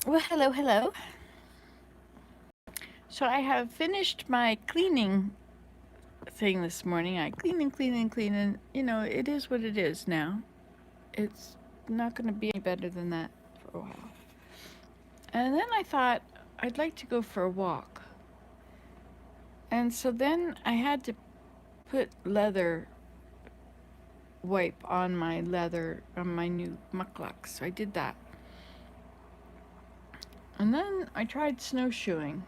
Well, hello, hello. So I have finished my cleaning thing this morning. I clean and clean and clean, and it is what it is now. It's not going to be any better than that for a while. And then I thought I'd like to go for a walk. And so then I had to put leather wipe on my new mucklucks. So I did that. And then I tried snowshoeing.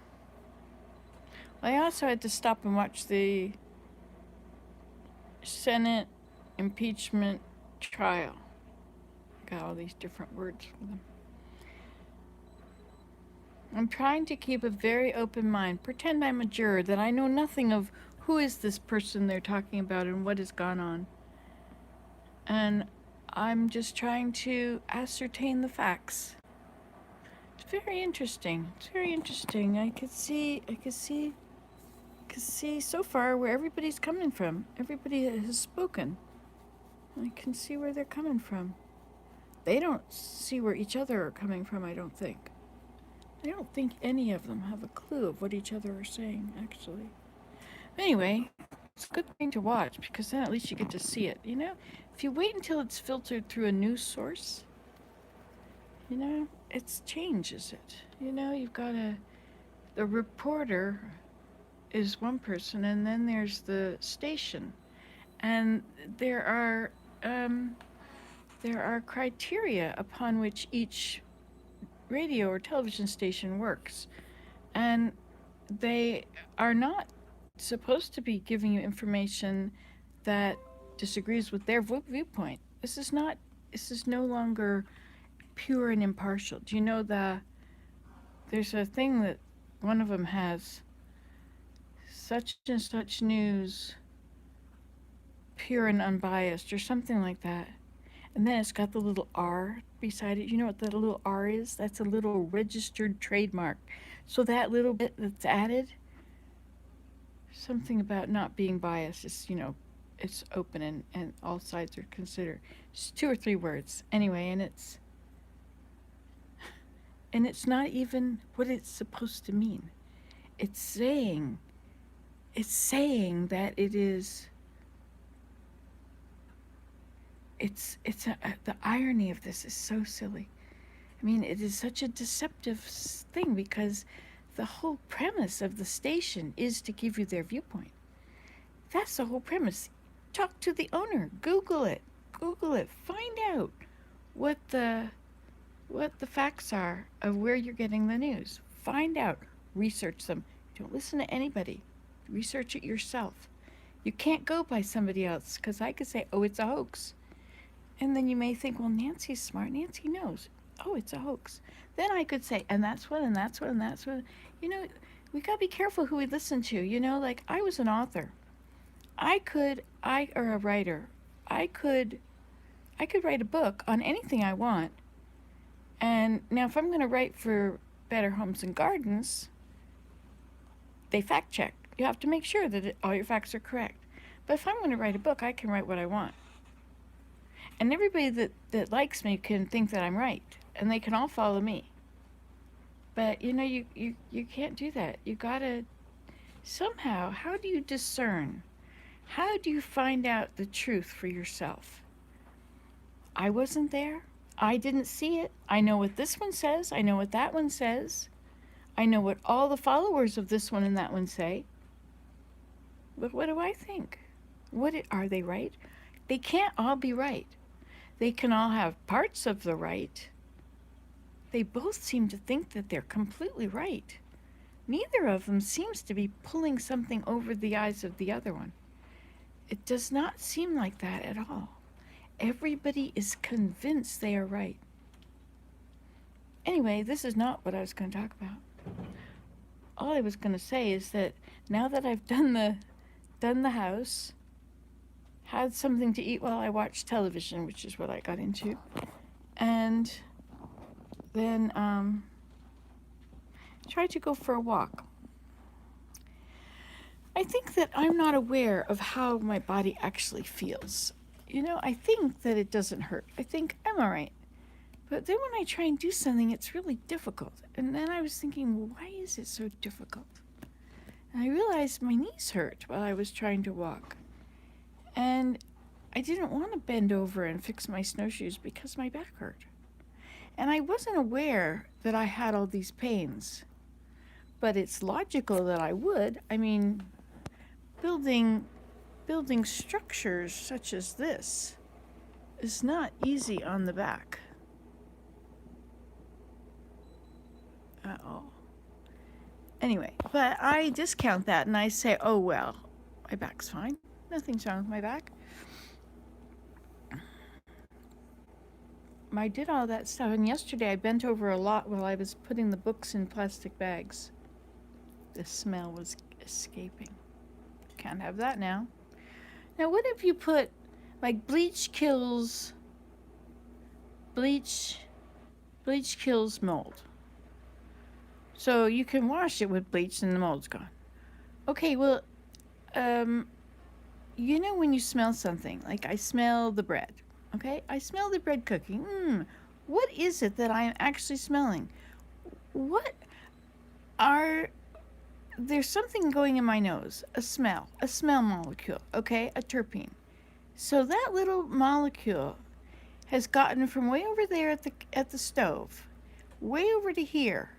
I also had to stop and watch the Senate impeachment trial. Got all these different words for them. I'm trying to keep a very open mind, pretend I'm a juror, that I know nothing of who is this person they're talking about and what has gone on. And I'm just trying to ascertain the facts. It's very interesting. It's very interesting. I could see so far where everybody's coming from. Everybody has spoken. I can see where they're coming from. They don't see where each other are coming from, I don't think. I don't think any of them have a clue of what each other are saying, actually. Anyway, it's a good thing to watch because then at least you get to see it, If you wait until it's filtered through a news source, it changes it. You've got the reporter is one person, and then there's the station. And there are criteria upon which each radio or television station works. And they are not supposed to be giving you information that disagrees with their viewpoint. This is no longer pure and impartial. Do you know there's a thing that one of them has, such and such news, pure and unbiased, or something like that. And then it's got the little R beside it. You know what that little R is? That's a little registered trademark. So that little bit that's added, something about not being biased, it's open and all sides are considered. It's 2 or 3 words. Anyway, and it's not even what it's supposed to mean. It's saying that it is. The irony of this is so silly. I mean, it is such a deceptive thing because the whole premise of the station is to give you their viewpoint. That's the whole premise. Talk to the owner. Google it. Find out what the facts are of where you're getting the news. Find out. Research them. Don't listen to anybody. Research it yourself. You can't go by somebody else because I could say, oh, it's a hoax. And then you may think, well, Nancy's smart. Nancy knows. Oh, it's a hoax. Then I could say, and that's what, and that's what, and that's what. We got to be careful who we listen to. Like I was an author. Or a writer. I could write a book on anything I want. And now if I'm going to write for Better Homes and Gardens, they fact check. You have to make sure that all your facts are correct. But if I'm going to write a book, I can write what I want. And everybody that likes me can think that I'm right. And they can all follow me. But, you can't do that. You gotta, somehow, how do you discern? How do you find out the truth for yourself? I wasn't there. I didn't see it. I know what this one says. I know what that one says. I know what all the followers of this one and that one say. But what do I think? Are they right? They can't all be right. They can all have parts of the right. They both seem to think that they're completely right. Neither of them seems to be pulling something over the eyes of the other one. It does not seem like that at all. Everybody is convinced they are right. Anyway, this is not what I was going to talk about. All I was going to say is that now that I've done the house, had something to eat while I watched television, which is what I got into, and then tried to go for a walk. I think that I'm not aware of how my body actually feels. I think that it doesn't hurt. I think I'm all right. But then when I try and do something, it's really difficult. And then I was thinking, well, why is it so difficult? And I realized my knees hurt while I was trying to walk. And I didn't want to bend over and fix my snowshoes because my back hurt. And I wasn't aware that I had all these pains. But it's logical that I would. I mean, building structures such as this is not easy on the back at all. Anyway, but I discount that and I say, oh well, my back's fine. Nothing's wrong with my back. I did all that stuff, and yesterday I bent over a lot while I was putting the books in plastic bags. The smell was escaping. Can't have that now. Now, what if you put, like, bleach kills mold. So you can wash it with bleach and the mold's gone. Okay, well, you know when you smell something, like I smell the bread, okay? I smell the bread cooking. What is it that I'm actually smelling? There's something going in my nose, a smell molecule, okay? A terpene. So that little molecule has gotten from way over there at the stove, way over to here.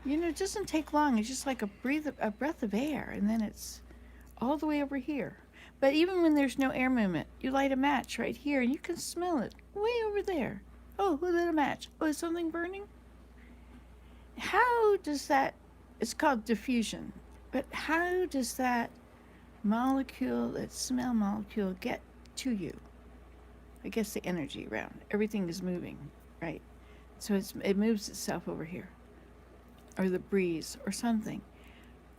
You know, it doesn't take long. It's just like a breath of air, and then it's all the way over here. But even when there's no air movement, you light a match right here, and you can smell it way over there. Oh, who lit a match? Oh, is something burning? How does that, it's called diffusion, but how does that molecule, that smell molecule, get to you? I guess the energy around. Everything is moving, right? So it moves itself over here. Or the breeze, or something.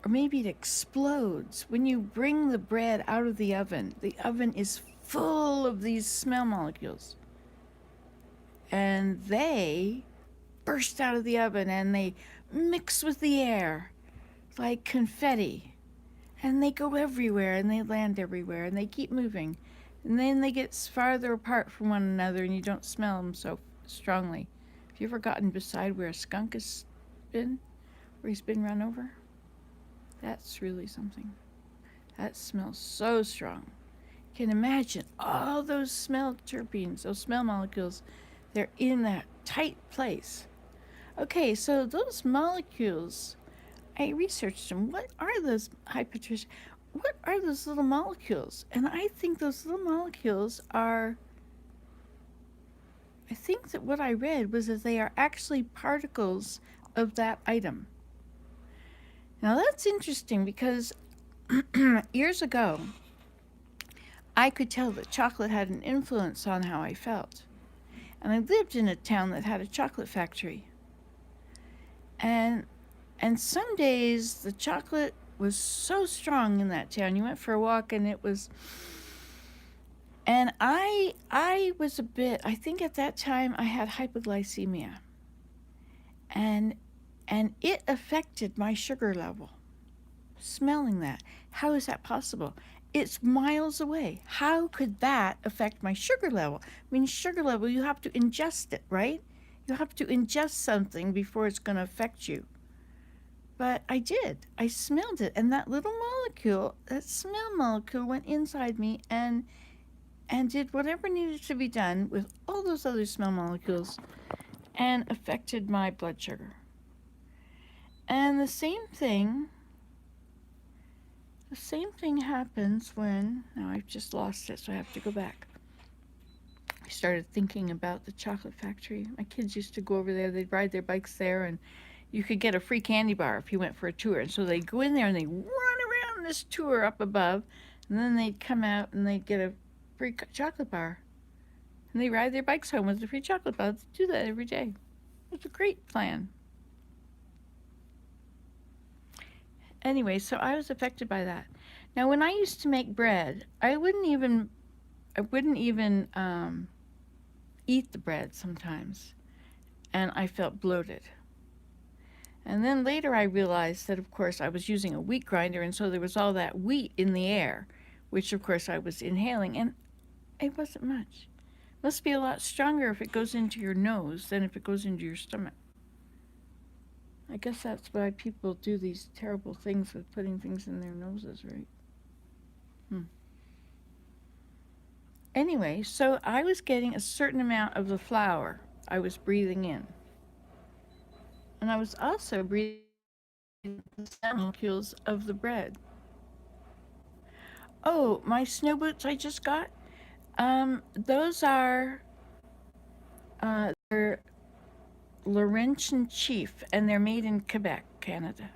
Or maybe it explodes. When you bring the bread out of the oven is full of these smell molecules. And they burst out of the oven and they mix with the air like confetti. And they go everywhere and they land everywhere and they keep moving. And then they get farther apart from one another and you don't smell them so strongly. Have you ever gotten beside where a skunk has been? Where he's been run over? That's really something. That smells so strong. You can imagine all those smell terpenes, those smell molecules, they're in that tight place. Okay, so those molecules, I researched them. What are those, hi Patricia, what are those little molecules? And I think those little molecules are, I think that what I read was that they are actually particles of that item. Now that's interesting because years ago, I could tell that chocolate had an influence on how I felt. And I lived in a town that had a chocolate factory. And some days the chocolate was so strong in that town. You went for a walk and it was, and I was a bit, I think at that time I had hypoglycemia. And it affected my sugar level. Smelling that. How is that possible? It's miles away. How could that affect my sugar level? I mean, sugar level, you have to ingest it, right? You have to ingest something before it's going to affect you. But I did. I smelled it. And that little molecule, that smell molecule went inside me and did whatever needed to be done with all those other smell molecules and affected my blood sugar. And the same thing happens when, now I've just lost it, so I have to go back. I started thinking about the chocolate factory. My kids used to go over there, they'd ride their bikes there, and you could get a free candy bar if you went for a tour. And so they'd go in there and they'd run around this tour up above, and then they'd come out and they'd get a free chocolate bar. And they ride their bikes home with a free chocolate bar. They do that every day. It's a great plan. Anyway, so I was affected by that. Now, when I used to make bread, I wouldn't even eat the bread sometimes, and I felt bloated. And then later I realized that, of course, I was using a wheat grinder, and so there was all that wheat in the air, which, of course, I was inhaling, and it wasn't much. It Must be a lot stronger if it goes into your nose than if it goes into your stomach. I guess that's why people do these terrible things with putting things in their noses, right? Anyway, so I was getting a certain amount of the flour I was breathing in. And I was also breathing the molecules of the bread. Oh, my snow boots I just got? Those are they're Laurentian Chief, and they're made in Quebec, Canada.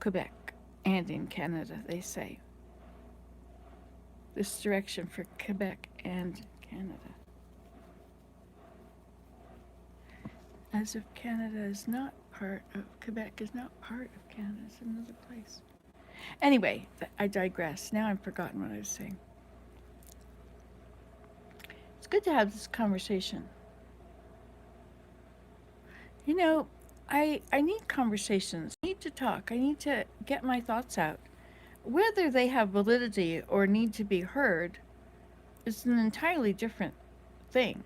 Quebec, and in Canada, they say. This direction for Quebec and Canada. As if Canada is not part of, Quebec is not part of Canada, it's another place. Anyway, I digress. Now I've forgotten what I was saying. It's good to have this conversation. You know, I need conversations. I need to talk. I need to get my thoughts out. Whether they have validity or need to be heard is an entirely different thing.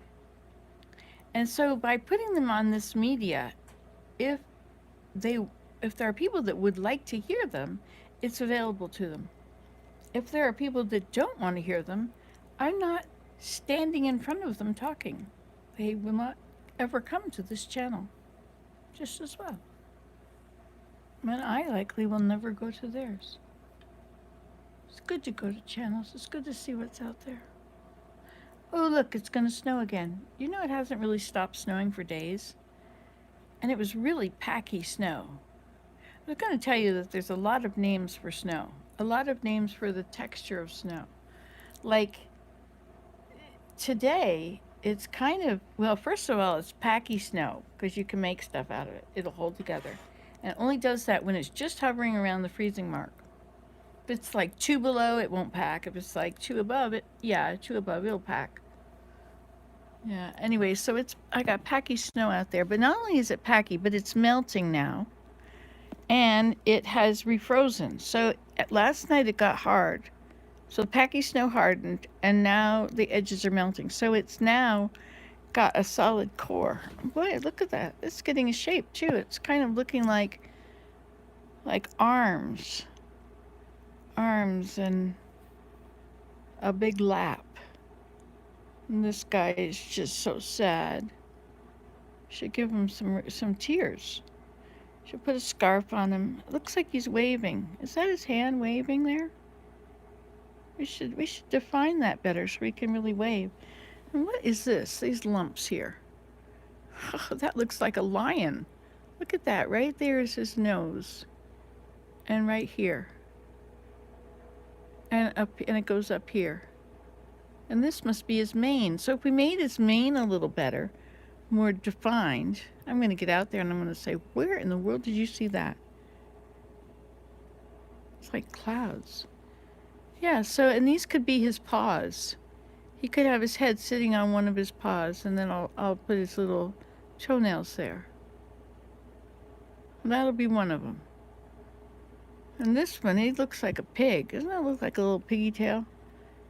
And so by putting them on this media, if they if there are people that would like to hear them, it's available to them. If there are people that don't want to hear them, I'm not standing in front of them talking. They will not ever come to this channel, just as well. And I likely will never go to theirs. It's good to go to channels. It's good to see what's out there. Oh, look, it's going to snow again. You know, it hasn't really stopped snowing for days. And it was really packy snow. I'm going to tell you that there's a lot of names for snow, a lot of names for the texture of snow. Like today, it's kind of, well, first of all, it's packy snow because you can make stuff out of it. It'll hold together. And it only does that when it's just hovering around the freezing mark. If it's like 2 below, it won't pack. If it's like 2 above, 2 above, it'll pack. Yeah, anyway, so I got packy snow out there. But not only is it packy, but it's melting now. And it has refrozen. So last night it got hard. So the packy snow hardened, and now the edges are melting. So it's now got a solid core. Boy, look at that. It's getting a shape, too. It's kind of looking like arms. Arms and a big lap. And this guy is just so sad. Should give him some tears. Should put a scarf on him. It looks like he's waving. Is that his hand waving there? We should define that better so we can really wave. And what is this? These lumps here. Oh, that looks like a lion. Look at that. Right there is his nose. And right here. And it goes up here. And this must be his mane. So if we made his mane a little better, more defined, I'm going to get out there and I'm going to say, where in the world did you see that? It's like clouds. Yeah, so, and these could be his paws. He could have his head sitting on one of his paws, and then I'll put his little toenails there. And that'll be one of them. And this one, he looks like a pig. Doesn't that look like a little piggy tail?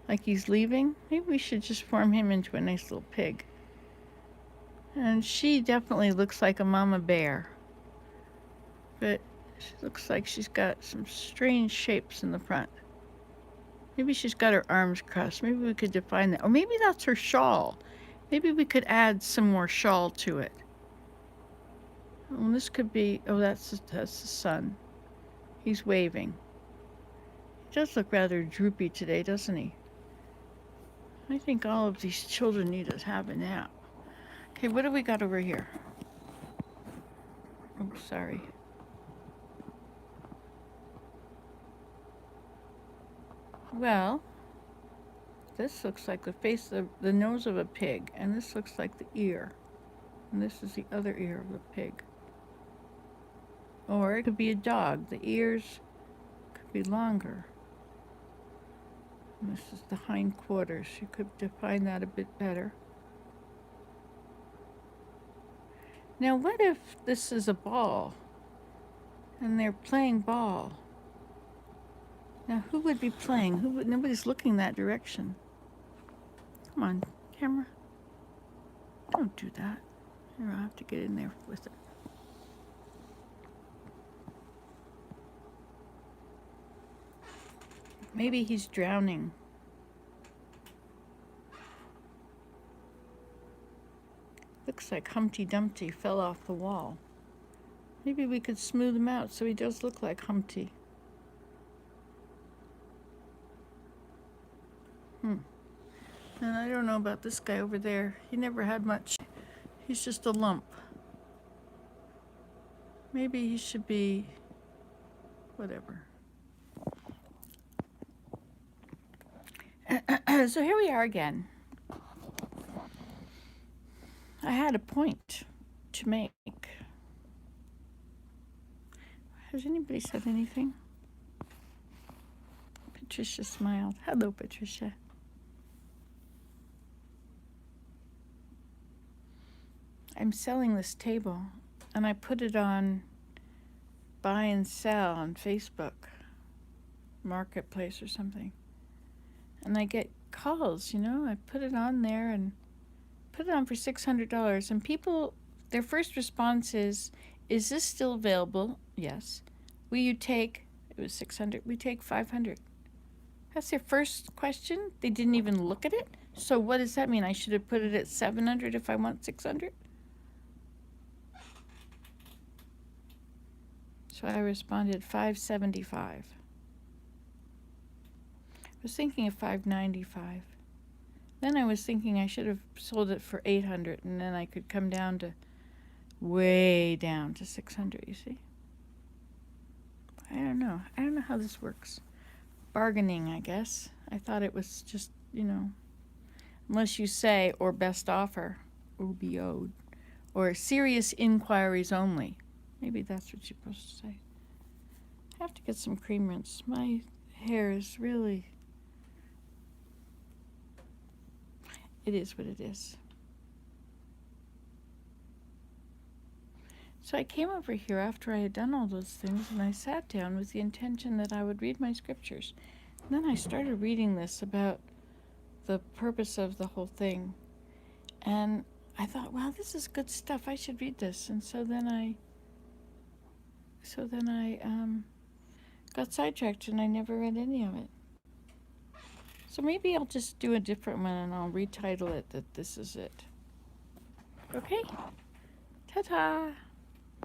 Like he's leaving? Maybe we should just form him into a nice little pig. And she definitely looks like a mama bear. But she looks like she's got some strange shapes in the front. Maybe she's got her arms crossed. Maybe we could define that. Or maybe that's her shawl. Maybe we could add some more shawl to it. Well, this could be, oh, that's the sun. He's waving. He does look rather droopy today, doesn't he? I think all of these children need to have a nap. Okay, what do we got over here? Oh, sorry. Well, this looks like the face, the nose of a pig, and this looks like the ear. And this is the other ear of the pig. Or it could be a dog. The ears could be longer. And this is the hindquarters. You could define that a bit better. Now, what if this is a ball and they're playing ball? Now, who would be playing? Nobody's looking that direction. Come on, Camera, don't do that. Here, I'll have to get in there with it. Maybe he's drowning. Looks like Humpty Dumpty fell off the wall. Maybe we could smooth him out so he does look like Humpty. And I don't know about this guy over there. He never had much. He's just a lump. Maybe he should be whatever. So here we are again. I had a point to make. Has anybody said anything? Patricia smiled. Hello, Patricia. I'm selling this table, and I put it on buy and sell on Facebook, Marketplace or something. And I get calls, you know. I put it on there and put it on for $600. And people, their first response is this still available? Yes. Will you take, it was 600, we take 500. That's their first question. They didn't even look at it. So what does that mean? I should have put it at 700 if I want 600? So I responded 575. I was thinking of 595. Then I was thinking I should have sold it for 800, and then I could come down to way down to 600, you see? I don't know. I don't know how this works. Bargaining, I guess. I thought it was just, you know, unless you say, or best offer, OBO'd, or serious inquiries only. Maybe that's what you're supposed to say. I have to get some cream rinse. My hair is really... It is what it is. So I came over here after I had done all those things, and I sat down with the intention that I would read my scriptures. And then I started reading this about the purpose of the whole thing. And I thought, wow, this is good stuff. I should read this. And so then I got sidetracked and I never read any of it. So maybe I'll just do a different one and I'll retitle it that this is it. Okay? Ta-ta!